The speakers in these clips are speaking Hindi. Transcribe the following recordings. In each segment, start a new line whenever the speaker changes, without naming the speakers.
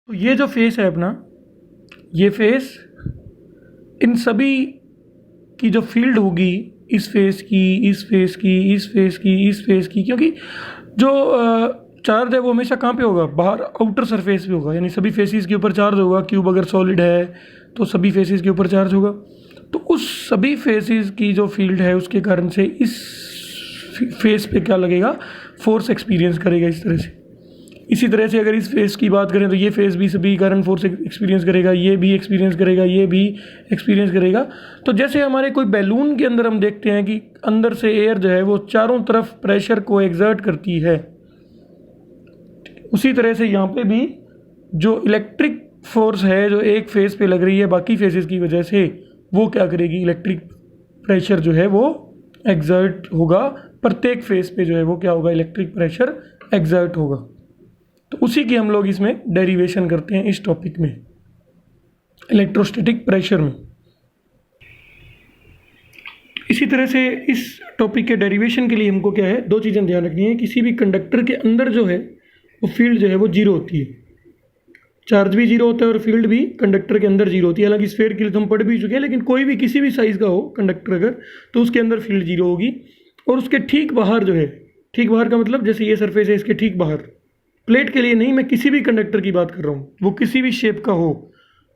तो ये जो फेस है अपना, ये फेस इन सभी की जो फील्ड होगी, इस फेस की, इस फेस की, इस फेस की, इस फेस की, क्योंकि जो चार्ज है वो हमेशा कहाँ पे होगा, बाहर आउटर सरफेस पे होगा, यानी सभी फेसेस के ऊपर चार्ज होगा। क्यूब अगर सॉलिड है तो सभी फेसेस के ऊपर चार्ज होगा। तो उस सभी फेसेस की जो फील्ड है उसके कारण से इस फेस पे क्या लगेगा, फोर्स एक्सपीरियंस करेगा इस तरह से। इसी तरह से अगर इस फेस की बात करें तो ये फेस भी सभी कारण फोर्स एक्सपीरियंस करेगा, ये भी एक्सपीरियंस करेगा, ये भी एक्सपीरियंस करेगा। तो जैसे हमारे कोई बैलून के अंदर हम देखते हैं कि अंदर से एयर जो है वो चारों तरफ प्रेशर को एग्जर्ट करती है, उसी तरह से यहाँ पे भी जो इलेक्ट्रिक फोर्स है जो एक फेस पे लग रही है बाकी फेसेस की वजह से, वो क्या करेगी, इलेक्ट्रिक प्रेशर जो है वो एग्जर्ट होगा। प्रत्येक फेस पे जो है वो क्या होगा, इलेक्ट्रिक प्रेशर एग्जर्ट होगा। तो उसी की हम लोग इसमें डेरिवेशन करते हैं इस टॉपिक में, इलेक्ट्रोस्टैटिक प्रेशर में। इसी तरह से इस टॉपिक के डेरिवेशन के लिए हमको क्या है, दो चीज़ें ध्यान रखनी है। किसी भी कंडक्टर के अंदर जो है वो फील्ड जो है वो जीरो होती है, चार्ज भी जीरो होता है और फील्ड भी कंडक्टर के अंदर जीरो होती है। हालांकि स्फीयर के लिए तो हम पढ़ भी चुके हैं, लेकिन कोई भी किसी भी साइज़ का हो कंडक्टर अगर, तो उसके अंदर फील्ड जीरो होगी। और उसके ठीक बाहर जो है, ठीक बाहर का मतलब जैसे ये सरफेस है इसके ठीक बाहर, प्लेट के लिए नहीं, मैं किसी भी कंडक्टर की बात कर रहा हूँ, वो किसी भी शेप का हो,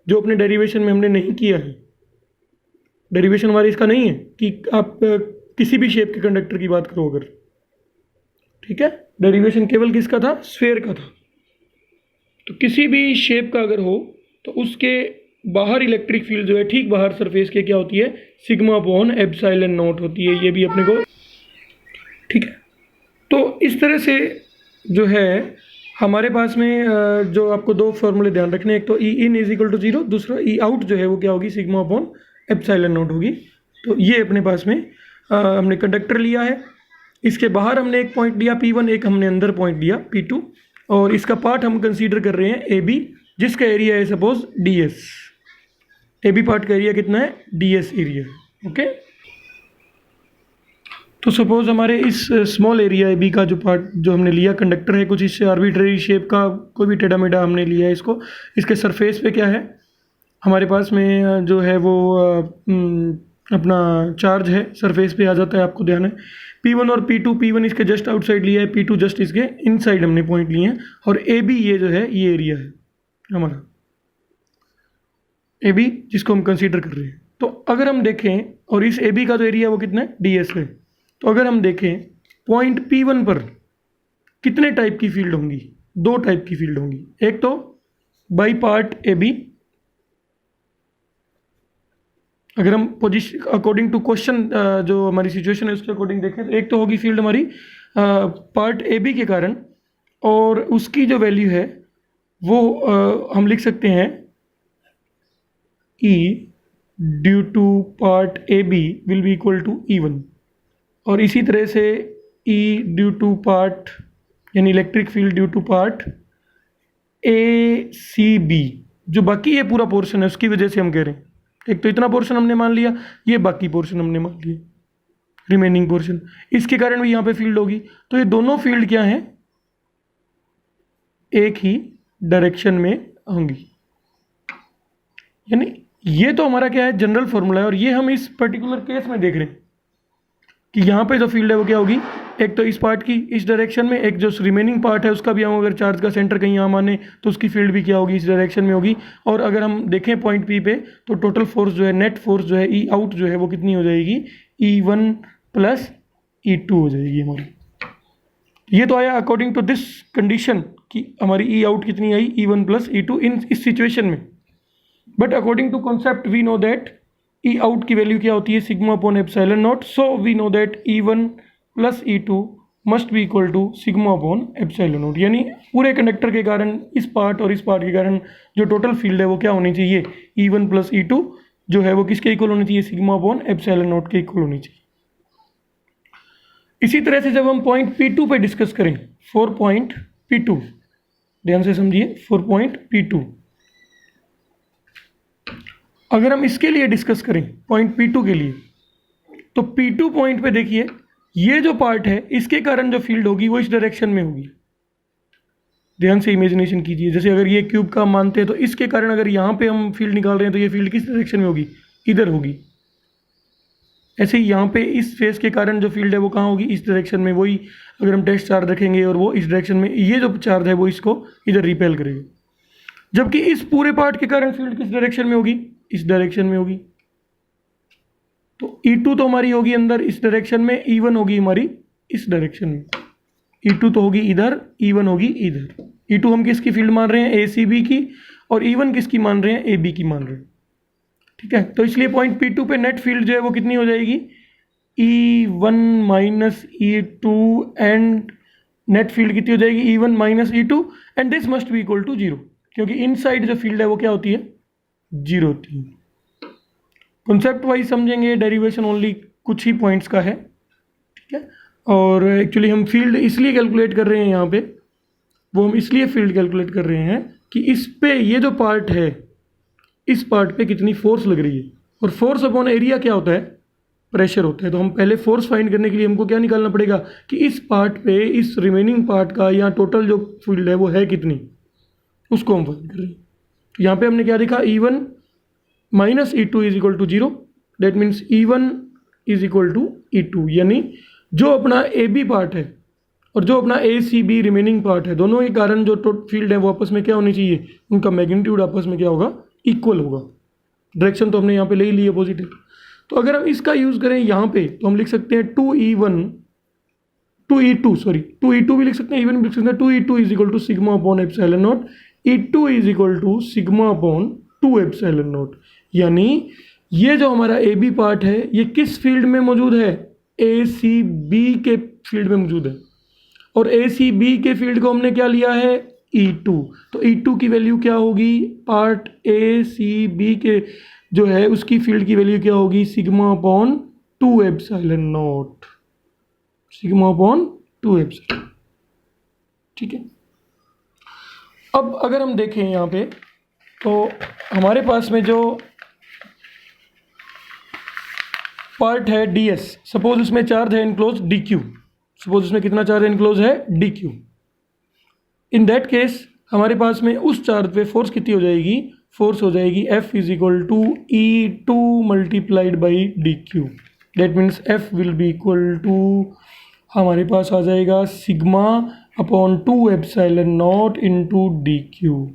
जो अपने डेरिवेशन में हमने नहीं किया है। डेरिवेशन हमारे इसका नहीं है कि आप किसी भी शेप के कंडक्टर की बात करो अगर, ठीक है। डेरिवेशन केवल किसका था, स्फीयर का था। तो किसी भी शेप का अगर हो तो उसके बाहर इलेक्ट्रिक फील्ड जो है ठीक बाहर सरफेस के क्या होती है, सिग्मा अपॉन एप्सिलॉन नॉट होती है। ये भी अपने को ठीक है। तो इस तरह से जो है हमारे पास में जो आपको दो फॉर्मूले ध्यान रखने, एक तो ई इन इज इक्वल टू जीरो, दूसरा ई आउट जो है वो क्या होगी, सिग्मा अपॉन एप्सिलॉन नॉट होगी। तो ये अपने पास में हमने कंडक्टर लिया है, इसके बाहर हमने एक पॉइंट लिया P1, एक हमने अंदर पॉइंट लिया P2, और इसका पार्ट हम कंसीडर कर रहे हैं AB, जिसका एरिया है सपोज DS। AB पार्ट का एरिया कितना है, DS एरिया, ओके। तो सपोज हमारे इस स्मॉल एरिया AB का जो पार्ट जो हमने लिया, कंडक्टर है कुछ इससे आर्बिट्रेरी शेप का, कोई भी टेढ़ा मेढ़ा हमने लिया है इसको। इसके सरफेस पे क्या है हमारे पास में जो है वो अपना चार्ज है, सरफेस पे आ जाता है, आपको ध्यान है। P1 और P2, P1 इसके जस्ट आउटसाइड लिया है, P2 जस्ट इसके इनसाइड हमने पॉइंट लिए हैं। और AB ये जो है ये एरिया है हमारा, AB जिसको हम कंसीडर कर रहे हैं। तो अगर हम देखें, और इस AB का जो एरिया वो कितना है, DS है। तो अगर हम देखें पॉइंट P1 पर कितने टाइप की फील्ड होंगी, दो टाइप की फील्ड होंगी। एक तो बाई पार्ट AB, अगर हम पोजिशन अकॉर्डिंग टू क्वेश्चन जो हमारी सिचुएशन है उसके अकॉर्डिंग देखें, तो एक तो होगी फील्ड हमारी पार्ट AB के कारण, और उसकी जो वैल्यू है वो हम लिख सकते हैं E due to part AB will be equal to E1। और इसी तरह से E ड्यू टू पार्ट, यानी electric field due to part ACB, जो बाकी ये पूरा पोर्शन है उसकी वजह से हम कह रहे हैं। एक तो इतना पोर्शन हमने मान लिया, ये बाकी पोर्शन हमने मान लिया, रिमेनिंग पोर्शन, इसके कारण भी यहाँ पे फील्ड होगी। तो ये दोनों फील्ड क्या हैं, एक ही डायरेक्शन में होंगी। यानी ये तो हमारा क्या है, जनरल फॉर्मूला है, और ये हम इस पर्टिकुलर केस में देख रहे हैं कि यहाँ पे जो फील्ड है वो क्या होगी, एक तो इस पार्ट की इस डायरेक्शन में, एक जो रिमेनिंग पार्ट है उसका भी हम अगर चार्ज का सेंटर कहीं यहाँ माने तो उसकी फील्ड भी क्या होगी, इस डायरेक्शन में होगी। और अगर हम देखें पॉइंट P पे, तो टोटल फोर्स जो है, नेट फोर्स जो है, E आउट जो है वो कितनी हो जाएगी, E1 प्लस E2 हो जाएगी हमारी। ये तो आया अकॉर्डिंग टू दिस कंडीशन कि हमारी E आउट कितनी आई, E1 प्लस E2 इन इस सिचुएशन में। But according to concept we know that E out की वैल्यू क्या होती है, sigma upon epsilon not. So we know that E1 plus E2 must be equal to sigma upon epsilon not. यानी पूरे कंडक्टर के कारण, इस पार्ट और इस पार्ट के कारण जो टोटल फील्ड है वो क्या होनी चाहिए, E1 प्लस E2 जो है वो किसके इक्वल होनी चाहिए, सिग्मा अपॉन एप्सिलॉन नॉट के इक्वल होनी चाहिए। इसी तरह से जब हम पॉइंट P2 पे डिस्कस करें, 4 पॉइंट P2, ध्यान से समझिए, 4 पॉइंट P2, अगर हम इसके लिए डिस्कस करें पॉइंट P2 के लिए, तो P2 पॉइंट पे देखिए ये जो पार्ट है इसके कारण जो फील्ड होगी वो इस डायरेक्शन में होगी। ध्यान से इमेजिनेशन कीजिए। जैसे अगर ये क्यूब का मानते हैं तो इसके कारण अगर यहाँ पे हम फील्ड निकाल रहे हैं तो ये फील्ड किस डायरेक्शन में होगी, इधर होगी। ऐसे ही यहाँ पे इस फेस के कारण जो फील्ड है वो कहाँ होगी, इस डायरेक्शन में। वही अगर हम टेस्ट चार्ज रखेंगे और वो इस डायरेक्शन में, ये जो चार्ज है वो इसको इधर रिपेल करेगा। जबकि इस पूरे पार्ट के कारण फील्ड किस डायरेक्शन में होगी, इस डायरेक्शन में होगी। तो E2 तो हमारी होगी अंदर इस डायरेक्शन में, E1 होगी हमारी इस डायरेक्शन में। E2 तो होगी इधर, E1 होगी इधर। E2 हम किसकी फील्ड मान रहे हैं, ACB की, और E1 किसकी मान रहे हैं, AB की मान रहे हैं। ठीक है, तो इसलिए पॉइंट P2 पे नेट फील्ड जो है वो कितनी हो जाएगी, E1 minus E2, and net field कितनी हो जाएगी, E1 minus E2, and this must be equal to 0, क्योंकि इनसाइड जो फील्ड है वो क्या होती है, 0 होती है। कॉन्सेप्ट वाइज समझेंगे, डेरिवेशन ओनली कुछ ही पॉइंट्स का है। ठीक है, और एक्चुअली हम फील्ड इसलिए कैलकुलेट कर रहे हैं यहाँ पे, वो हम इसलिए फील्ड कैलकुलेट कर रहे हैं कि इस पे ये जो पार्ट है, इस पार्ट पे कितनी फोर्स लग रही है, और फोर्स अपॉन एरिया क्या होता है, प्रेशर होता है। तो हम पहले फोर्स फाइंड करने के लिए हमको क्या निकालना पड़ेगा कि इस पार्ट पे, इस रिमेनिंग पार्ट का या टोटल जो फील्ड है वो है कितनी, उसको हम फाइंड कर रहे हैं। तो यहाँ पे हमने क्या देखा, E1 minus E2 is equal to 0, that means E1 is equal to E2, यानी जो अपना AB पार्ट है और जो अपना ACB रिमेनिंग पार्ट है, दोनों के कारण जो फील्ड है वो आपस में क्या होनी चाहिए, उनका मैग्नीट्यूड आपस में क्या होगा, इक्वल होगा। डायरेक्शन तो हमने यहाँ पे ले ही ली है पॉजिटिव। तो अगर हम इसका यूज़ करें यहाँ पे तो हम लिख सकते हैं 2E2 भी लिख सकते हैं, E1 भी लिख सकते हैं। 2E2 is equal to sigma upon epsilon not, E2 is equal to sigma upon 2 epsilon not. यानी ये जो हमारा AB पार्ट है ये किस फील्ड में मौजूद है, ACB के फील्ड में मौजूद है, और ACB के फील्ड को हमने क्या लिया है, E2। तो E2 की वैल्यू क्या होगी, पार्ट ACB के जो है उसकी फील्ड की वैल्यू क्या होगी, sigma upon 2 epsilon not, sigma upon 2 epsilon. ठीक है, अब अगर हम देखें यहाँ पे तो हमारे पास में जो पार्ट है DS, सपोज उसमें चार्ज है इनक्लोज DQ, सपोज उसमें कितना चार्ज इनक्लोज है, DQ। इन दैट केस हमारे पास में उस चार्ज पे फोर्स कितनी हो जाएगी, फोर्स हो जाएगी F is equal to E2 multiplied by DQ। That means F will be equal to हमारे पास आ जाएगा sigma upon 2 epsilon not into DQ।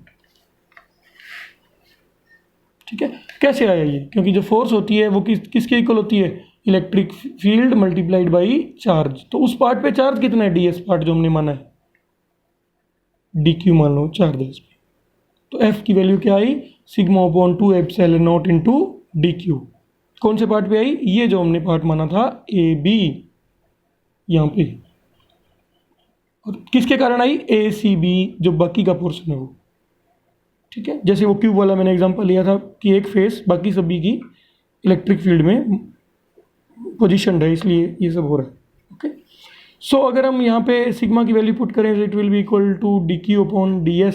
ठीक है, कैसे आया ये, क्योंकि जो फोर्स होती है वो किसके इक्वल होती है, electric field multiplied by charge. तो उस पार्ट पे चार्ज कितना है, DS पार्ट जो हमने माना है, DQ मान लो चार्ज है इस पे। तो F की वैल्यू क्या आई, sigma upon 2 epsilon not into DQ। कौन से पार्ट पे आई, ये जो हमने पार्ट माना था AB यहाँ पे, और किसके कारण आई, ACB जो बाकी का पोर्शन है वो। ठीक है, जैसे वो क्यूब वाला मैंने एग्जांपल लिया था कि एक फेस बाकी सभी की इलेक्ट्रिक फील्ड में पोजीशन है, इसलिए ये सब हो रहा है। ओके, सो अगर हम यहाँ पे सिग्मा की वैल्यू पुट करें तो it will be equal to DQ upon DS।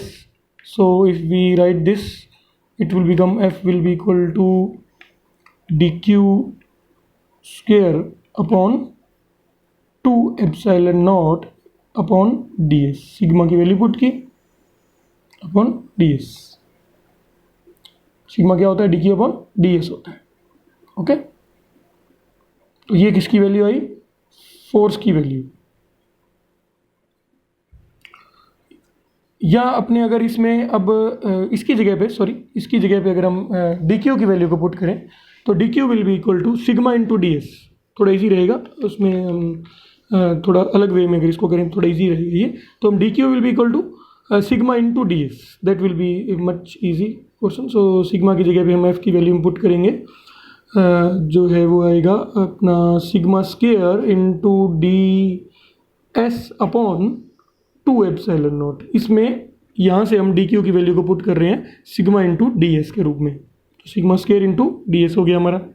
So if we write this it will become F will be equal to DQ square upon 2 epsilon not upon DS। Sigma की वैल्यू पुट की अपॉन DS, सिग्मा क्या होता है, DQ अपॉन DS होता है। ओके, तो ये किसकी वैल्यू आई, फोर्स की वैल्यू। या अपने अगर इसमें अब इसकी जगह पे अगर हम DQ की वैल्यू को पुट करें तो DQ will be equal to sigma into DS। थोड़ा इजी रहेगा उसमें, हम थोड़ा अलग वे में अगर इसको करें थोड़ा इजी रहेगा ये। तो हम DQ will be equal to sigma into DS, that will be much easy question. So sigma की जगह पे हम F की वैल्यू पुट करेंगे, जो है वो आएगा अपना sigma square into DS upon 2 epsilon not. इसमें यहाँ से हम DQ की वैल्यू को पुट कर रहे हैं सिग्मा इंटू DS के रूप में, तो सिग्मा स्क्वायर इंटू DS हो गया हमारा।